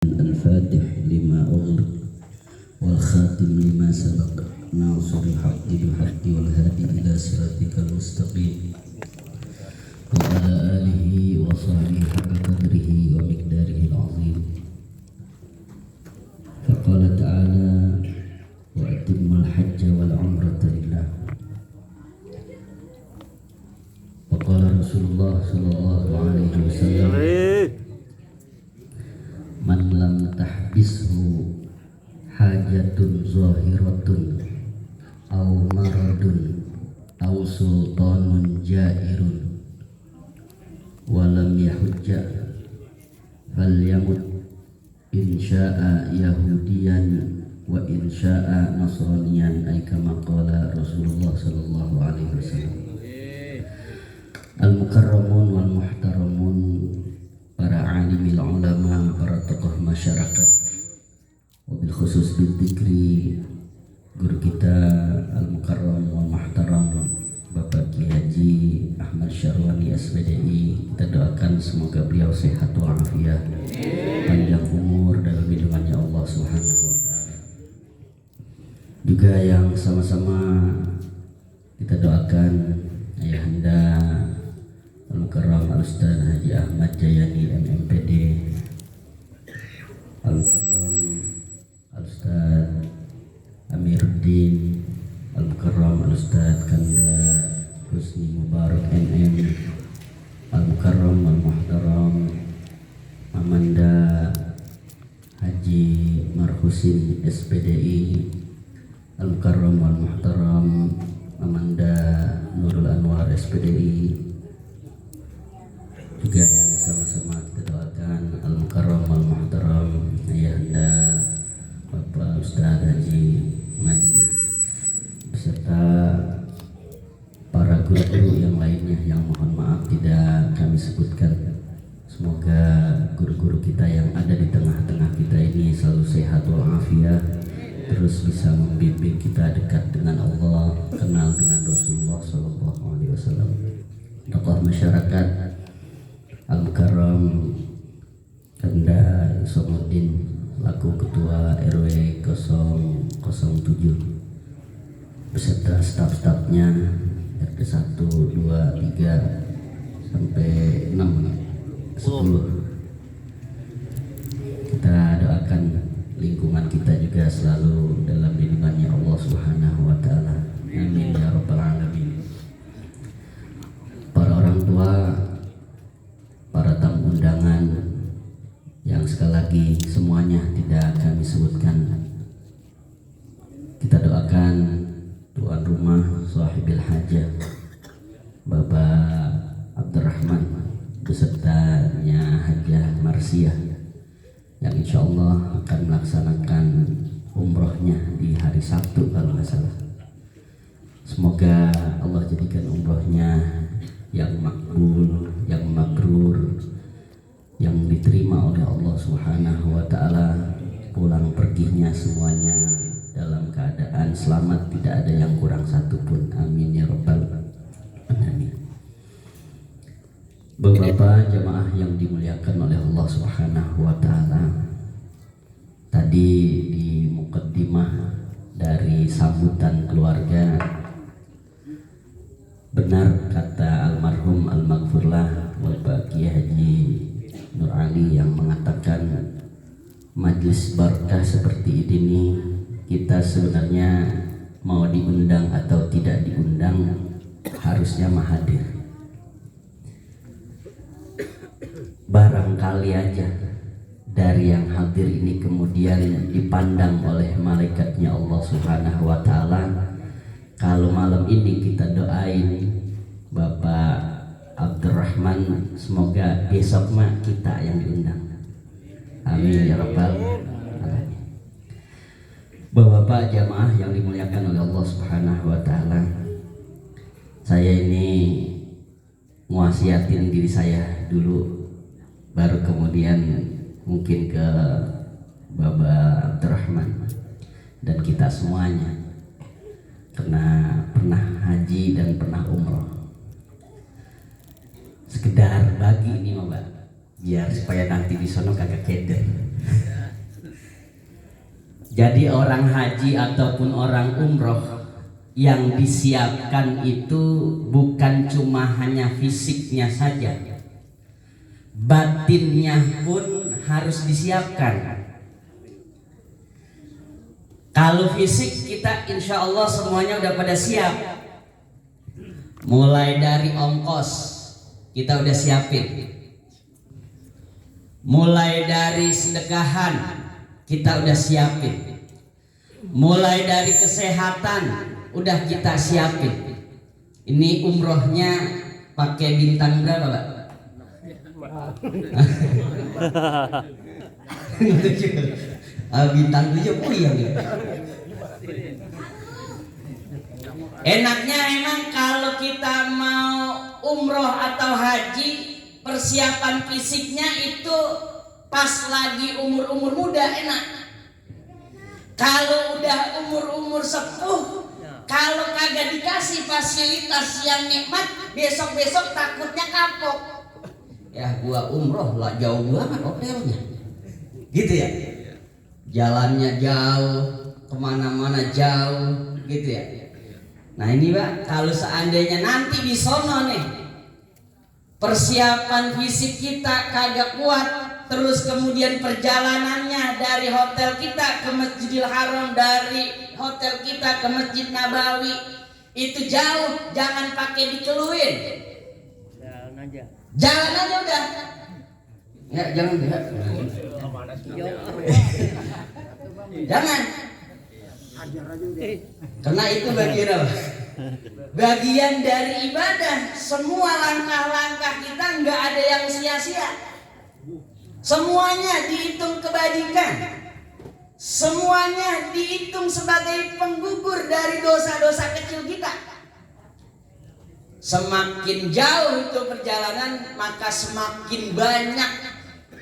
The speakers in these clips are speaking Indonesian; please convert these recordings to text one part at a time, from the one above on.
الفاتح لما أغلق والخاتم لما سبق ناصر الحق بالحق والهادي إلى صراطك المستقيم وعلى آله وصحبه حق قدره ومقداره العظيم. فقال تعالى: وأتم الحج والعمرة لله. وقال رسول الله صلى الله عليه وسلم: man lam tahbishu hajatun zahiratun aw maradun aw sultanun jairun walam yahujja falyamut insya'a yahudiyan wa insya'a nasraniyan, ay kama qala Rasulullah sallallahu alaihi wasallam. Al-mukarramun wal muhtaramun, para alimil ulama, para tokoh masyarakat, wabil khusus bidzikri guru kita al-mukarram wal muhtaram Bapak Ki Haji Ahmad Syarwani SPDI. Kita doakan semoga beliau sehat walafiat, panjang umur dalam lindungannya Allah Subhanahu wa taala. Juga yang sama-sama kita doakan Ayahanda Al-Mukarram Al-Ustaz Haji Ahmad Jayani MMPD, Al-Mukarram Al-Ustaz Amiruddin, Al-Mukarram Al-Ustaz Kanda Husni Mubarak NM, Al-Mukarram Al-Muhtaram Amanda Haji Marhusin SPDI, Al-Mukarram Al-Muhtaram Amanda Nurul Anwar SPDI. Juga yang sama-sama kita doakan Al-Mukarram Al-Muhtaram Ayahanda Bapak Ustaz Haji Madinah beserta para guru-guru yang lainnya yang mohon maaf tidak kami sebutkan. Semoga guru-guru kita yang ada di tengah-tengah kita ini selalu sehat walafiat, terus bisa membimbing kita dekat dengan Allah, kenal dengan Rasulullah sallallahu alaihi wasallam. Tokoh masyarakat Al-Mukarram Kanda Somuddin laku Ketua RW 007 beserta staf-stafnya RT 1, 2, 3 sampai 6, 10. Kita doakan lingkungan kita juga selalu dalam lindungannya Allah Subhanahu wa taala. Amin ya rabbal alamin. Para orang tua, para tamu undangan yang sekali lagi semuanya tidak kami sebutkan, kita doakan tuan rumah sahibil hajah Bapak Abdurrahman besertanya Hajah Marsiah yang insya Allah akan melaksanakan umrohnya di hari Sabtu kalau nggak salah. Semoga Allah jadikan umrohnya yang makbul, yang mabrur, yang diterima oleh Allah Subhanahu wa taala, pulang perginya semuanya dalam keadaan selamat, tidak ada yang kurang satupun. Amin ya rabbal alamin. Beberapa jamaah yang dimuliakan oleh Allah Subhanahu wa taala, tadi di mukaddimah dari sambutan keluarga, benar kata almarhum al-maghfurlah Bapak Ki Haji Nur Ali yang mengatakan majlis berkah seperti ini kita sebenarnya mau diundang atau tidak diundang harusnya hadir. Barangkali aja dari yang hadir ini kemudian dipandang oleh malaikatnya Allah Subhanahu wa taala. Kalau malam ini kita doain Bapak Abdurrahman, semoga besok mah kita yang diundang. Amin ya rabbal alamin. Bapak-bapak jamaah yang dimuliakan oleh Allah Subhanahu wa taala, saya ini nguasiatin diri saya dulu, baru kemudian mungkin ke Bapak Abdurrahman dan kita semuanya, karena pernah haji dan pernah umroh. Sekedar bagi ini Mbak, biar supaya nanti di sono kagak keder. Jadi orang haji ataupun orang umroh yang disiapkan itu bukan cuma hanya fisiknya saja, batinnya pun harus disiapkan. Kalau fisik kita insya Allah semuanya udah pada siap. Mulai dari ongkos kita udah siapin. Mulai dari sedekahan kita udah siapin. Mulai dari kesehatan udah kita siapin. Ini umrohnya pakai bintang berapa, Pak? Bintang 7 puyeng ya. Enaknya emang kalau kita mau umroh atau haji, persiapan fisiknya itu pas lagi umur-umur muda enak. Kalau udah umur-umur sepuh, kalau kagak dikasih fasilitas yang nikmat, besok-besok takutnya kapok. Ya gua umroh lah jauh banget hotelnya, gitu ya. Jalannya jauh, kemana-mana jauh, gitu ya. Nah ini Pak, kalau seandainya nanti di sono nih persiapan fisik kita kagak kuat, terus kemudian perjalanannya dari hotel kita ke Masjidil Haram, dari hotel kita ke Masjid Nabawi itu jauh, jangan pakai dikeluhin. Jalan aja udah. Ya jangan ya. Jangan. Karena itu bagian apa? Bagian dari ibadah. Semua langkah-langkah kita nggak ada yang sia-sia. Semuanya dihitung kebajikan. Semuanya dihitung sebagai penggugur dari dosa-dosa kecil kita. Semakin jauh itu perjalanan, maka semakin banyak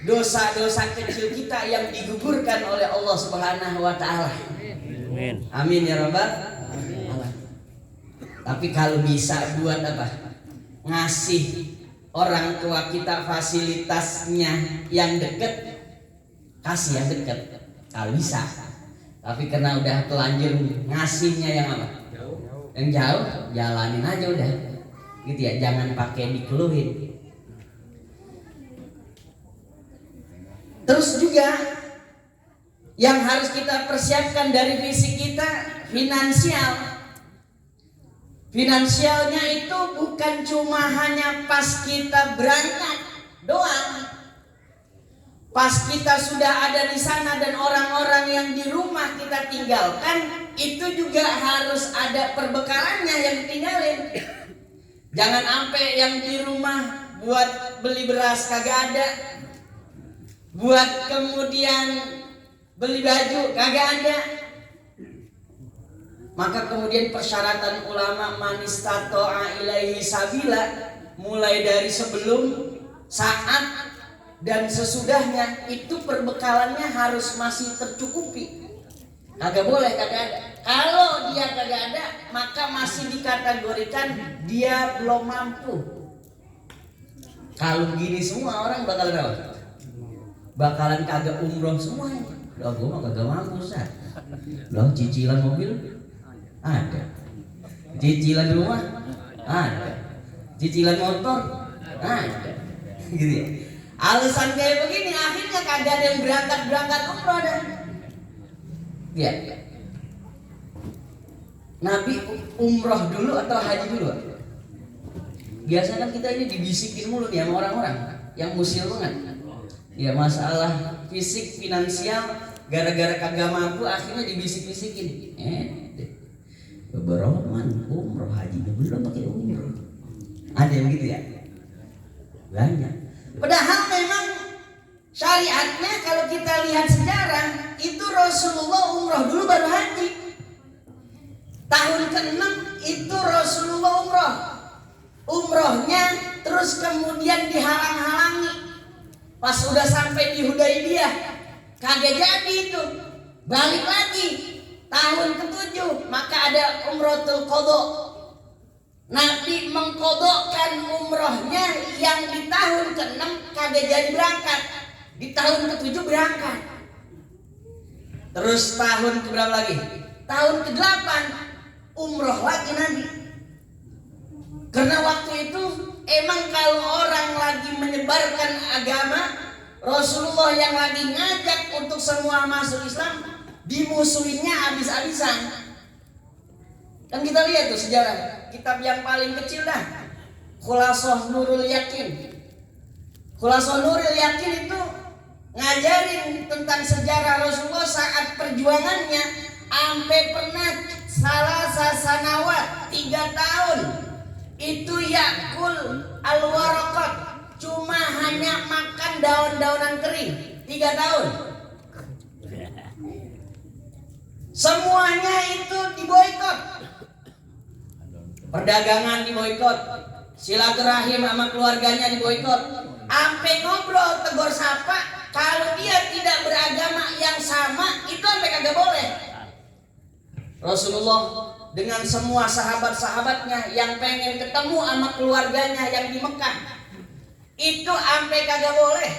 dosa-dosa kecil kita yang digugurkan oleh Allah Subhanahu wa taala. Amin. Amin ya rabbal alamin. Tapi kalau bisa buat apa? Ngasih orang tua kita fasilitasnya yang dekat, kasih yang dekat kalau bisa. Tapi karena udah telanjur ngasihnya yang apa? Yang jauh, jalanin aja udah. Gitu ya, jangan pakai dikeluhin. Terus juga yang harus kita persiapkan dari fisik kita, finansial. Finansialnya itu bukan cuma hanya pas kita berangkat doang. Pas kita sudah ada di sana dan orang-orang yang di rumah kita tinggalkan, itu juga harus ada perbekalannya yang ditinggalin. Jangan sampai yang di rumah buat beli beras kagak ada, buat kemudian beli baju kagak ada. Maka kemudian persyaratan ulama manistato'a ilaihi sabila, mulai dari sebelum, saat, dan sesudahnya itu perbekalannya harus masih tercukupi. Kagak boleh kagak ada. Kalau dia kagak ada, maka masih dikategorikan dia belum mampu. Kalau gini semua orang bakal apa? Bakalan kagak umroh semuanya. Loh gue mah kagak mampu Ustaz. Loh cicilan mobil ada, cicilan rumah ada, cicilan motor ada, gitu ya. Alasan kayak begini akhirnya kagak ada yang berangkat umroh dah. Ya. Nabi umroh dulu atau haji dulu? Biasanya kan kita ini dibisikin mulu nih sama orang-orang yang musil banget. Ya masalah fisik, finansial, gara-gara kagak mampu akhirnya dibisik-bisikin. Beberapa umroh haji belum pakai umroh. Ada yang gitu ya? Banyak. Padahal memang syariatnya kalau kita lihat sejarah itu Rasulullah umroh dulu baru haji. Tahun ke-6 itu Rasulullah umroh. Umrohnya terus kemudian dihalang-halangi. Pas udah sampai di Hudaybiyah kagak jadi itu. Balik lagi tahun ke-7 maka ada umrohul qadha. Nabi mengkodokkan umrohnya yang di tahun ke-6 kagak jadi berangkat, di tahun ke-7 berangkat. Terus tahun keberapa lagi? Tahun ke-8 umroh lagi Nabi. Karena waktu itu emang kalau orang lagi menyebarkan agama, Rasulullah yang lagi ngajak untuk semua masuk Islam, dimusuhinnya habis-habisan. Kan kita lihat tuh sejarah kitab yang paling kecil dah, Khulasah Nurul Yakin. Khulasah Nurul Yakin itu ngajarin tentang sejarah Rasulullah saat perjuangannya, sampai pernah salah sanawat 3 tahun itu yakul al-waraqat, cuma hanya makan daun-daunan kering 3 tahun. Semuanya itu diboikot. Perdagangan diboikot, silaturahim sama keluarganya diboikot. Sampai ngobrol tegur sapa, kalau dia tidak beragama yang sama itu sampai kagak boleh. Rasulullah dengan semua sahabat-sahabatnya yang pengen ketemu sama keluarganya yang di Mekah, itu sampai kagak boleh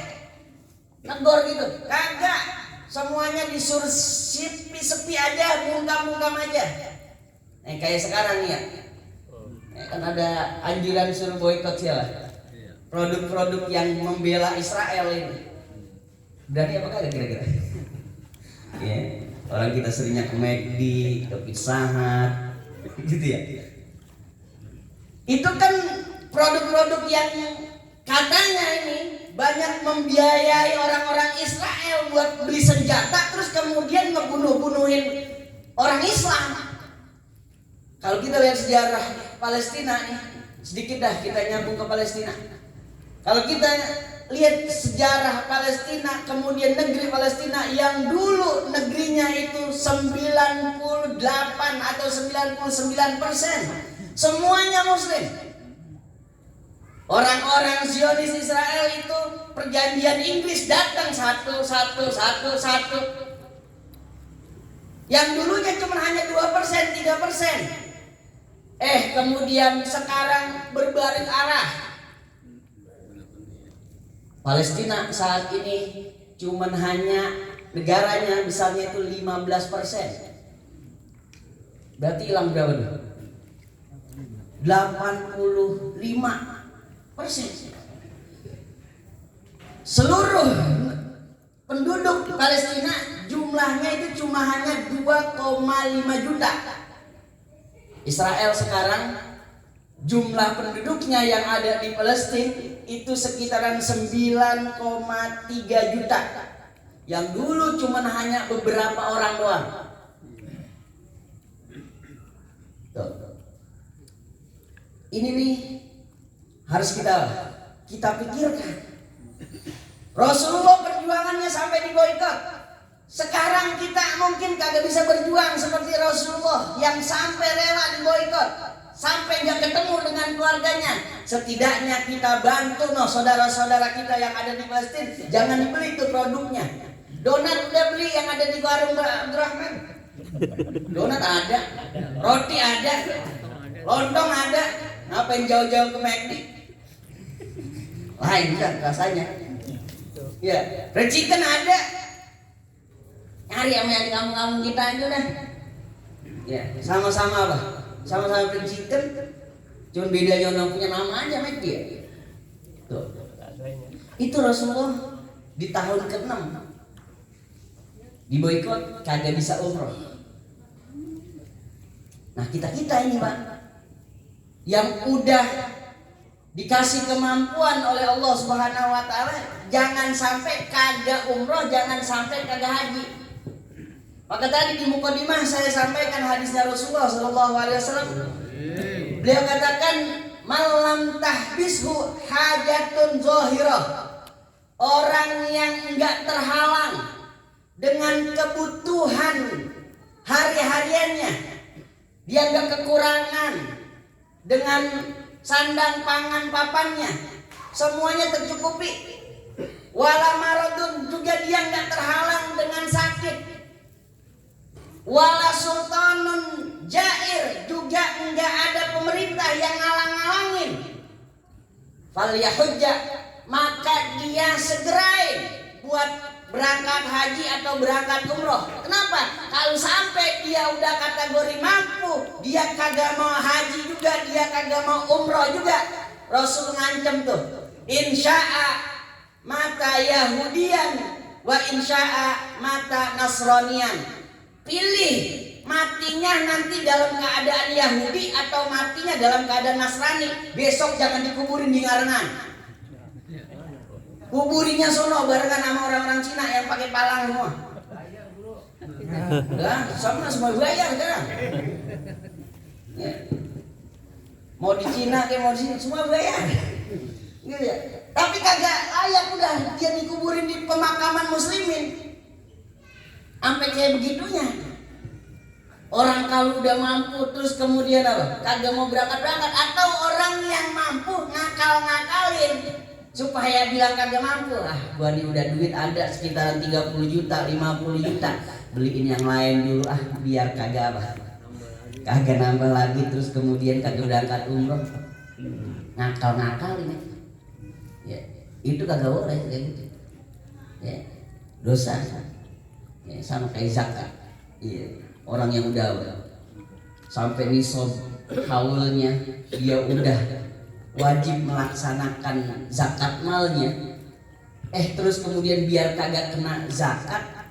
negor gitu, kagak. Semuanya disuruh sepi aja, bungkam aja. Kayak sekarang ya, kan ada anjuran suruh boikot ya, produk-produk yang membela Israel ini. Berarti apa kagak kira-kira? Ya, orang kita seringnya ke McD, ke Pizza Hut, gitu ya. Itu kan produk-produk yang katanya ini banyak membiayai orang-orang Israel buat beli senjata, terus kemudian ngebunuh-bunuhin orang Islam. Kalau kita lihat sejarah Palestina nih, sedikit dah kita nyambung ke Palestina. Kalau kita lihat sejarah Palestina, kemudian negeri Palestina yang dulu negerinya itu 98 atau 99% semuanya Muslim. Orang-orang Zionis Israel itu perjanjian Inggris datang satu. Yang dulunya cuma hanya 2%, 3%. Kemudian sekarang berbalik arah. Palestina saat ini cuman hanya negaranya misalnya itu 15%. Berarti hilang berapa nih? 85%. Seluruh penduduk Palestina jumlahnya itu cuma hanya 2,5 juta. Israel sekarang jumlah penduduknya yang ada di Palestina itu sekitaran 9,3 juta. Yang dulu cuma hanya beberapa orang doang. Tuh. Ini nih harus kita pikirkan. Rasulullah perjuangannya sampai diboikot. Sekarang kita mungkin kagak bisa berjuang seperti Rasulullah yang sampai rela diboikot, sampai nggak ketemu dengan keluarganya. Setidaknya kita bantu saudara-saudara kita yang ada di Palestina, jangan dibeli tuh produknya. Donat udah beli yang ada di warung Abdurrahman. Donat ada, roti ada, lontong ada. Ngapain jauh-jauh ke McD? Lain kan rasanya. Ya, fried chicken ada. Nyari sama yang di kampung-kampung kita aja dah. Ya, sama-sama apa? Sama-sama fried chicken. Cuma bedanya orang punya nama aja McD ya. Tuh. Itu Rasulullah di tahun ke-6 diboikot, kagak bisa umroh. Nah, kita-kita ini Pak, yang udah dikasih kemampuan oleh Allah Subhanahu wa taala, jangan sampai kagak umroh, jangan sampai kagak haji. Maka tadi di mukadimah saya sampaikan hadisnya Rasulullah sallallahu alaihi wasallam. Beliau katakan, "Malam tahbishu hajatun zahirah." Orang yang enggak terhalang dengan kebutuhan hari-hariannya, dia enggak kekurangan dengan sandang pangan papannya, semuanya tercukupi. Wala maradun, juga dia enggak terhalang dengan sakit. Wala sultanun jair, juga enggak ada pemerintah yang ngalang-ngalangin. Fal yahujja, maka dia segerain buat berangkat haji atau berangkat umroh. Kenapa? Kalau sampai dia udah kategori mampu, dia kagak mau haji juga, dia kagak mau umroh juga, Rasul ngancem tuh, insya'a mata Yahudian wa insya'a mata Nasranian. Pilih matinya nanti dalam keadaan Yahudi atau matinya dalam keadaan Nasrani. Besok jangan dikuburin di Ngarengan. Kuburinya sono barengan sama orang-orang Cina yang pakai palang semua. Lah, sama semua bayar kan? Ya. Mau di Cina kayak mau di sini semua bayar. Gitu ya. Tapi kagak layak udah dia dikuburin di pemakaman muslimin. Sampai kayak begitunya. Orang kalau udah mampu terus kemudian apa? Kagak mau berangkat-berangkat, atau orang yang mampu ngakal-ngakalin supaya bilang kagak mampu. Gua nih udah duit ada sekitaran 30 juta, 50 juta, beliin yang lain dulu biar kagak kagak nambah lagi, terus kemudian kagak berangkat umroh. Ngakal-ngakal ini ya, itu kagak boleh kayak gitu ya, dosa ya, sama kayak zakat ya. Orang yang udah sampai nisab haulnya, dia udah wajib melaksanakan zakat malnya, terus kemudian biar kagak kena zakat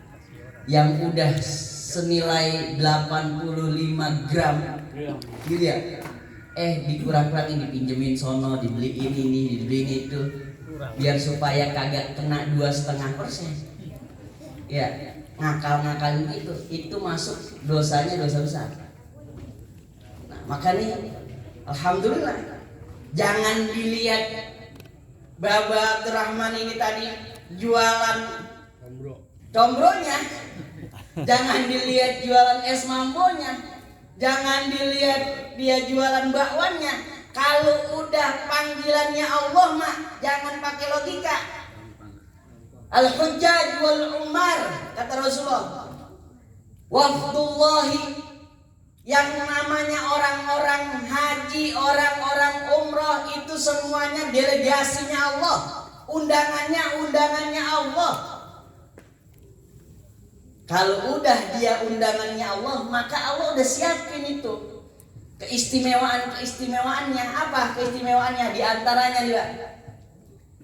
yang udah senilai 85 gram gitu ya, dikurang-kurangin, dipinjemin sono, dibeliin ini, dibeliin itu, biar supaya kagak kena 2,5% ya. Ngakal-ngakalin itu masuk dosanya dosa besar. Nah, makanya alhamdulillah, jangan dilihat Baba Abdurrahman ini tadi jualan combronya, jangan dilihat jualan es mambonya, jangan dilihat dia jualan bakwannya. Kalau udah panggilannya Allah mah jangan pakai logika. Al-Hujjaj wal Umar, kata Rasulullah, wafdullahi, yang namanya orang-orang haji, orang-orang umroh itu semuanya delegasinya Allah, undangannya Allah. Kalau udah dia undangannya Allah, maka Allah udah siapin itu keistimewaannya. Apa keistimewaannya? Di antaranya juga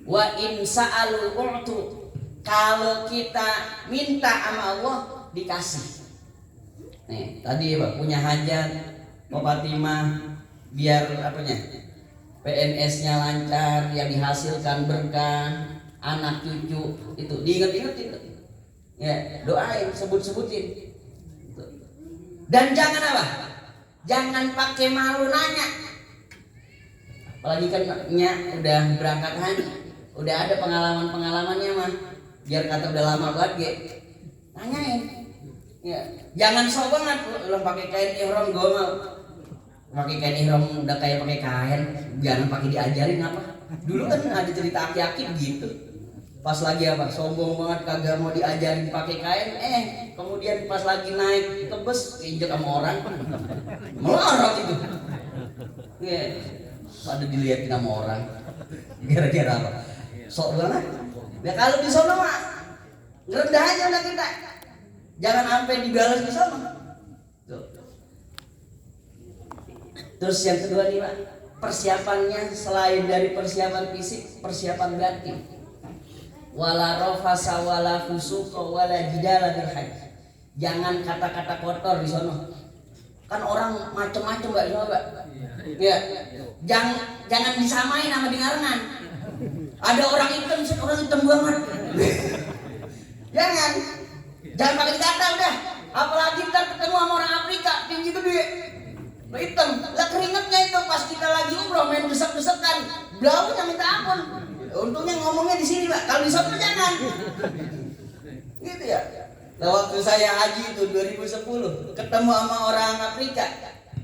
wa in sa'alu u'tu, kalau kita minta sama Allah dikasih. Nih, tadi Pak punya hajat, Pak Fatimah biar apanya? PNS-nya lancar, yang dihasilkan berkah, anak cucu itu diinget-ingetin. Ya, doain, sebut-sebutin. Dan jangan apa? Jangan pakai malu nanya. Apalagi kan udah berangkat haji, udah ada pengalaman-pengalamannya mah. Biar kata udah lama banget tanyain ya, jangan sok banget lo pakai kain ihram. Gue mau pakai kain ihram udah kayak pakai kain, jangan pakai diajarin apa. Dulu kan ada cerita aki-aki gitu, pas lagi apa sombong banget kagak mau diajarin pakai kain, kemudian pas lagi naik ke bus keinjek sama orang, melorot itu ya, pada dilihatin sama orang gara-gara apa, sok banget. Ya kalau di sono mah ngerendah aja udah kita, jangan sampai dibalas di sono. Terus yang kedua nih Pak, persiapannya selain dari persiapan fisik, persiapan batin. Wala rafasa wala fusuqa wala jidala bil hajj. Jangan kata-kata kotor di sono. Kan orang macam-macam Mbak semua Mbak. Ya. Jangan disamain sama di Ngarengan. Ada orang hitam banget. Jangan pakai kata udah. Apalagi ntar ketemu sama orang Afrika tinggi gede, hitam. Lah keringetnya itu pas kita lagi umroh main desek-desekan, blaunya minta ampun. Untungnya ngomongnya di sini Pak. Kalau di sana jangan. Gitu ya. Nah, waktu saya haji itu 2010 ketemu sama orang Afrika,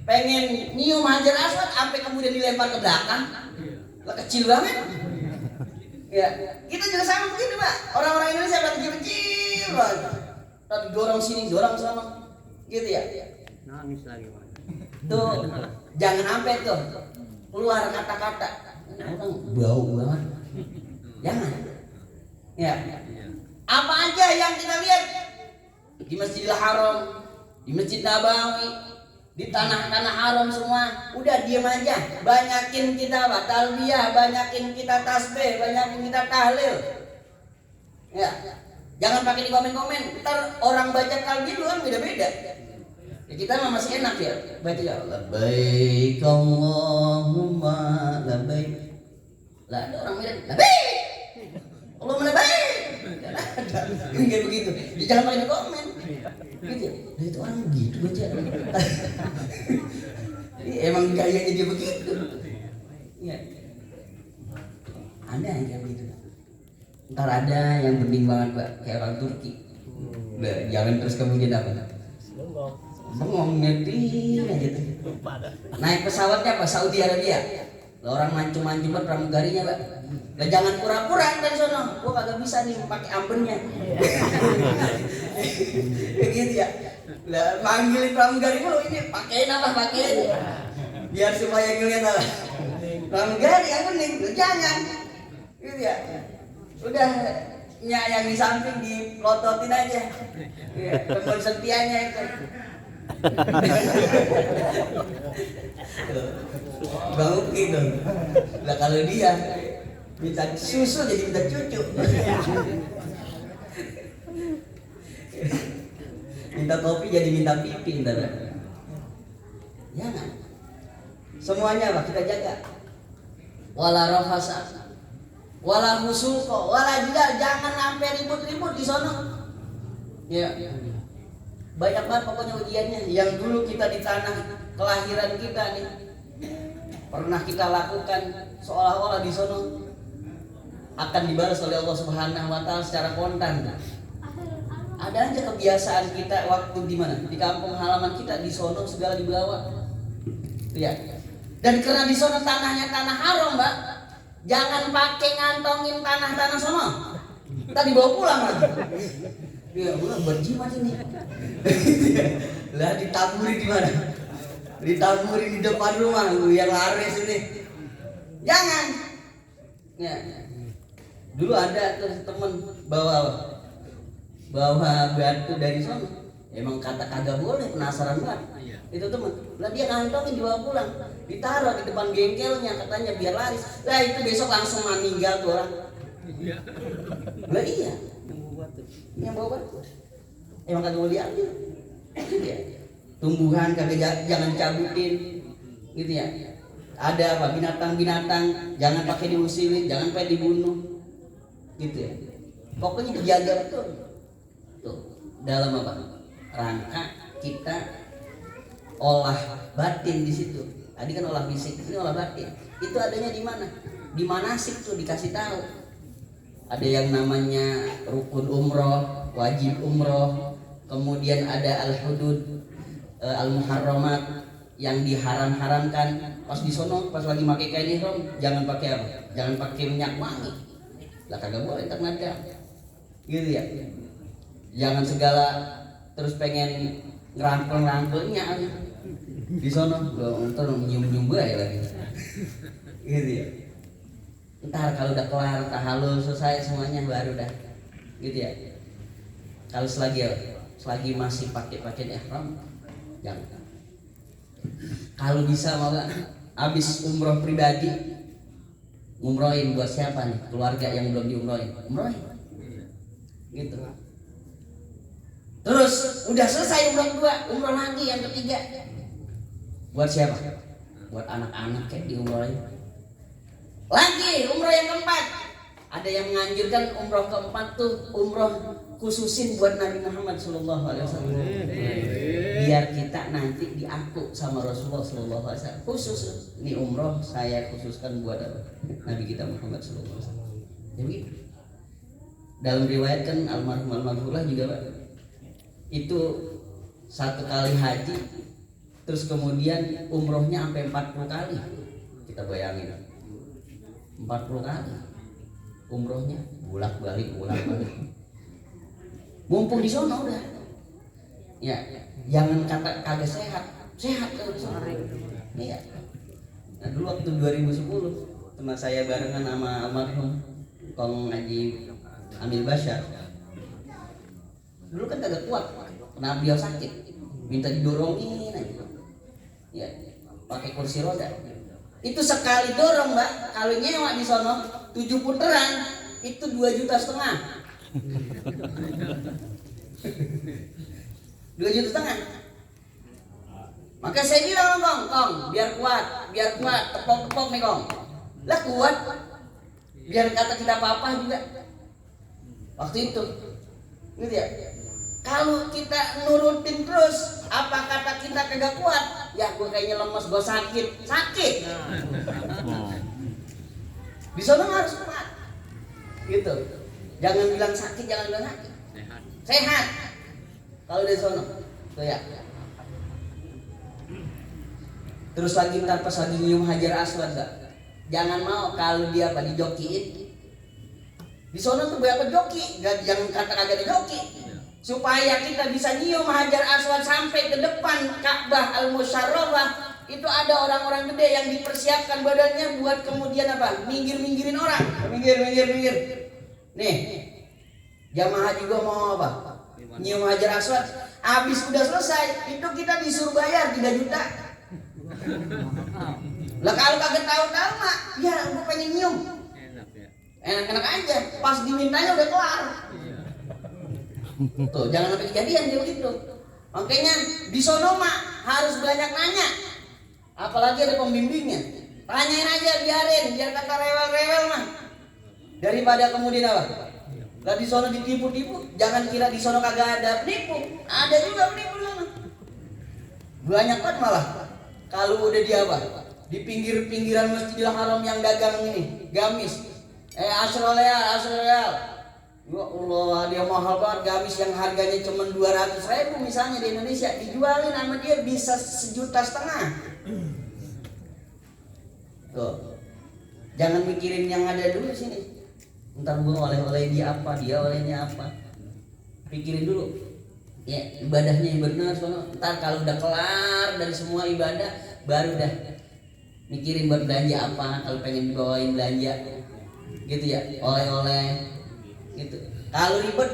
pengen nyium Hajar Aswad sampai kemudian dilempar ke belakang. Lah kecil banget. Ya, kita juga sama begitu Pak. Orang-orang Indonesia pada kecil banget. Tapi dorong sini, dorong sana. Gitu ya. Nangis lagi Pak. Tuh, jangan sampai tuh keluar kata-kata orang bau banget. Jangan. Ya. Apa aja yang kita lihat di Masjidil Haram, di Masjid Nabawi, di tanah-tanah haram semua, udah diam aja. Banyakin kita talbiyah, banyakin kita tasbih, banyakin kita tahlil. Ya, jangan pakai di komen-komen. Ntar orang baca talbiyah itu kan beda-beda. Ya, kita mah masih enak ya baca ya labbaik Allahumma labbaik. Lah ada orang bilang labbaik Allahumma labbaik. Kayak begitu. Jangan pakai di komen. Gitu ya. Nah, itu orang begitu baca. Emang gayanya dia begitu. Ya. Ada yang kayak begitu. Ntar ada yang bening banget Pak, kayak orang Turki. Nah, jangan terus kemudian apa? Bengong nyetir aja tuh. Naik pesawatnya apa? Saudi Arabia. Lah orang mancung-mancung banget pramugarinya Pak. Lah jangan pura-pura dari sono. Gua kagak bisa nih pakai ambennya. Begitu ya. Lah manggilin pramugari mulu ini pakein apa pakein. Biar supaya ngeliat apa. Pramugari apa nih? Jangan. Gitu ya. Udah yang di samping dipelototin aja. Iya, teman setianya itu. Bang gitu. Lah kalau dia minta susu jadi minta cucu. Minta kopi jadi minta pipi ntar. Jangan. Semuanya lah kita jaga. Wala rafasa, wala husuko, wala juga jangan sampai ribut-ribut di sono. Ya. Banyak banget pokoknya ujiannya. Yang dulu kita di tanah kelahiran kita nih pernah kita lakukan seolah-olah di sono akan dibalas oleh Allah Subhanahu wa taala secara kontan. Ada aja kebiasaan kita waktu di mana? Di kampung halaman kita di sono segala dibawa. Ya. Dan karena di sono tanahnya tanah haram, Mbak. Jangan pakai ngantongin tanah-tanah sono. Kita dibawa pulang lagi. Ya, udah berjimat ini. Lah ditaburi di mana? Ditaburi di depan rumah yang laris ini. Jangan. Ya. Dulu ada tuh temen bawa batu dari sana. Emang kata kagak boleh, penasaran banget. Itu temen. Lah dia ngantongin dibawa pulang, ditaruh di depan bengkelnya katanya biar laris. Lah itu besok langsung meninggal tuh orang. Lah iya. Yang bawa batu. Emang kagak boleh diambil. Gitu ya. Tumbuhan kagak jangan cabutin. Gitu ya. Ada apa binatang-binatang jangan pakai diusilin, jangan pakai dibunuh. Gitu ya. Pokoknya dijaga betul. Tuh, dalam apa? Rangka kita olah batin di situ. Tadi kan olah fisik, ini olah batin. Itu adanya di mana? Di manasik tuh dikasih tahu. Ada yang namanya rukun umroh, wajib umroh, kemudian ada al-hudud, al-muharramat yang diharam-haramkan. Pas di sono, pas lagi pakai kain ihram, jangan pakai apa? Jangan pakai minyak wangi. Lah kagak boleh ternyata. Gitu ya. Jangan segala terus pengen ngerangkul-ngerangkulnya di sono, ntar nyium-nyium bae lagi. Gitu ya. Ntar kalau udah kelar tahallul selesai semuanya baru dah. Gitu ya. Kalau selagi masih pakai pakaian ihram jangan. Kalau bisa malah habis umroh pribadi ngumrohin buat siapa nih? Keluarga yang belum diumrohin. Umrohin. Gitu. Terus udah selesai umroh kedua, umroh lagi yang ketiga. Buat siapa? Buat anak-anak kayak diumrohin. Lagi umroh yang keempat. Ada yang menganjurkan umroh keempat tuh umroh khususin buat Nabi Muhammad SAW. Biar kita nanti diaku sama Rasulullah SAW. Khusus ini umroh saya khususkan buat Nabi kita Muhammad SAW. Jadi dalam riwayat kan almarhum almarhumah juga Pak, itu satu kali haji terus kemudian umrohnya sampai 40 kali. Kita bayangin 40 kali umrohnya bolak-balik. Mumpung di sono udah. Ya, jangan kata kagak sehat kalau di sono. Iya. Nah, dulu waktu 2010 teman saya barengan sama almarhum Kong Haji Amil Bashar. Dulu kan kagak kuat, karena beliau sakit, minta didorongin aja. Ya, pakai kursi roda. Itu sekali dorong mbak, kalau nyewa di sono 7 putaran itu 2,5 juta. 2,5 juta. Maka saya bilang kong, biar kuat, tepok nih kong. Lah kuat, biar kata kita apa-apa juga. Waktu itu, gitu ya. Kalau kita nurutin terus, apa kata kita kagak kuat? Ya gue kayaknya lemes, gue sakit. Di sana harus kuat, gitu. Jangan bilang sakit, sehat. Kalau di sana, tuh ya. Terus lagi ntar pas lagi nyium Hajar Aswad gak? Jangan mau kalau dia apa dijokiin. Di sana tuh banyak joki, jangan kata kagak dijoki. Supaya kita bisa nyium Hajar Aswad sampai ke depan Ka'bah Al-Musyarrafah, itu ada orang-orang gede yang dipersiapkan badannya buat kemudian apa? Minggir-minggirin orang. Minggir. Nih, jamaah haji gua mau apa? Nyium Hajar Aswad. Habis udah selesai, itu kita disuruh bayar 3 juta. Lah kalau kagak tahu-tahu mah, ya gua pengen nyium. Enak-enak aja, pas dimintanya udah kelar. Tuh, jangan sampai kejadian dia begitu. Makanya di sono mah harus banyak nanya. Apalagi ada pembimbingnya. Tanyain aja, biarin, biar kata rewel-rewel mah. Daripada kemudian apa? Lah di sono ditipu-tipu, jangan kira di sono kagak ada penipu. Ada juga penipu sana. Banyak banget malah. Kalau udah di apa? Di pinggir-pinggiran Masjidil Haram yang dagang ini, gamis. Asrul Real. Ya Allah, dia mahal banget gamis yang harganya cuma 200.000 misalnya di Indonesia, dijualin sama dia bisa 1,5 juta. Tuh. Jangan mikirin yang ada dulu sini. Ntar gua oleh-oleh dia apa, dia olehnya apa. Pikirin dulu. Ya, ibadahnya yang benar sono. Ntar kalau udah kelar dari semua ibadah, baru dah mikirin buat belanja apa, kalau pengen dibawain belanja. Gitu ya, oleh-oleh gitu. Kalau ribet,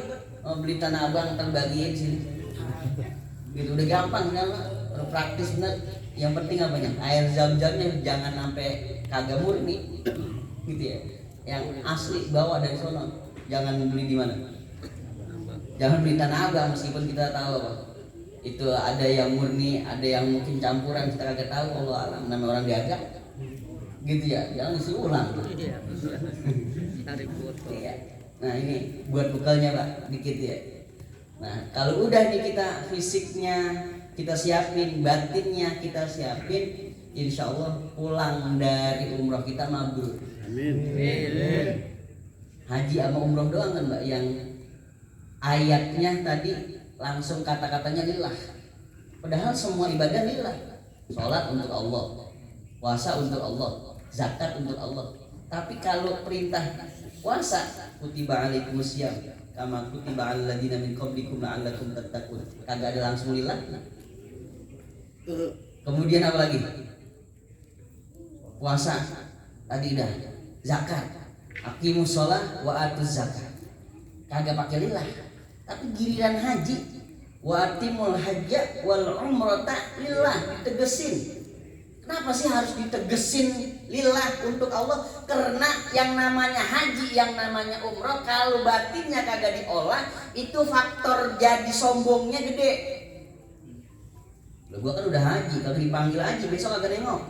beli tanah abang terbagiin sini. Gitu udah gampang kan, udah praktis bener. Yang penting apanya? Air zam-zamnya jangan sampai kagak murni. Gitu ya. Yang asli bawa dari sono. Jangan beli di mana? Jangan beli tanah abang meskipun kita tahu itu ada yang murni, ada yang mungkin campuran, kita kagak tahu. Allah alam, namanya orang diajak. Gitu ya, jangan isi ulang. Iya. Nah ini buat bekalnya Pak, dikit ya. Nah kalau udah nih kita fisiknya kita siapin, batinnya kita siapin, insya Allah pulang dari umroh kita mabrur. Amin. Haji sama umroh doang kan Mbak, yang ayatnya tadi langsung kata-katanya lillah. Padahal semua ibadah lillah. Sholat untuk Allah, puasa untuk Allah, zakat untuk Allah. Tapi kalau perintah puasa, kutiba alaikumusiyam kama kutiba alal ladzina min qablikum la'allakum tattaqun, kagak ada langsung lillah. Kemudian apa lagi? Puasa tadi dah, zakat, aqimus shalah wa atuz zakat, kagak pakai lillah. Tapi giliran haji, wa atimul hajja wal umrata lillah, ditegesin. Kenapa sih harus ditegesin lillah untuk Allah? Karena yang namanya haji, yang namanya umroh, kalau batinnya kagak diolah, itu faktor jadi sombongnya gede. Loh, gua kan udah haji, kalau dipanggil haji besok kagak nengok.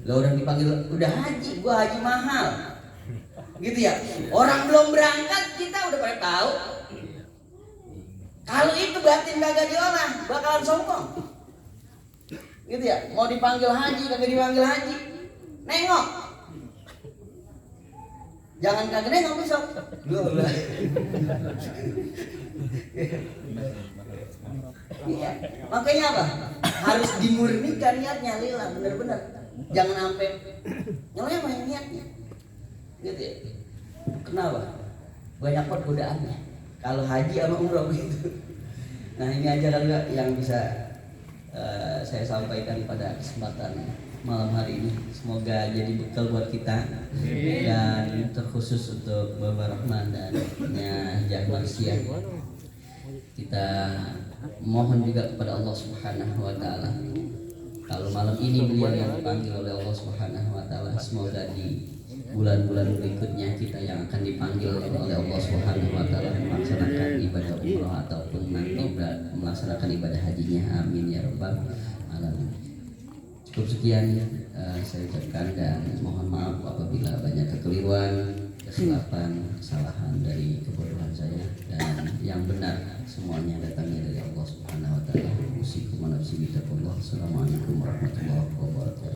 Lah orang dipanggil udah haji, gua haji mahal. Gitu ya. Orang belum berangkat kita udah pada tahu. Kalau itu batin kagak diolah, bakalan sombong. Gitu ya, mau dipanggil haji kagak dipanggil haji, nengok. Jangan kagak nengok besok. Iya. Makanya apa? Harus dimurnikan niatnya lillah, benar-benar. Jangan sampai nyeleweng niatnya. Gitu ya. Kenapa? Banyak banget godaannya. Kalau haji sama umroh gitu. Nah ini aja kali yang bisa saya sampaikan pada kesempatan malam hari ini. Semoga jadi bekal buat kita dan terkhusus untuk Bapak Rahman dan Hajar Marsiah. kita mohon juga kepada Allah Subhanahu wa taala. Kalau malam ini beliau yang dipanggil oleh Allah Subhanahu wa taala, semoga di bulan-bulan berikutnya kita yang akan dipanggil oleh Allah Subhanahu wa taala melaksanakan ibadah umrah ataupun nanti melaksanakan ibadah hajinya. Amin ya rabbal alamin. Cukup sekian saya ucapkan dan mohon maaf apabila banyak kekeliruan, kesilapan, kesalahan dari kebodohan saya, dan yang benar semuanya datangnya dari Allah Subhanahu wa taala. Usikum wa nafsi bittaqullah. Assalamualaikum warahmatullahi wabarakatuh.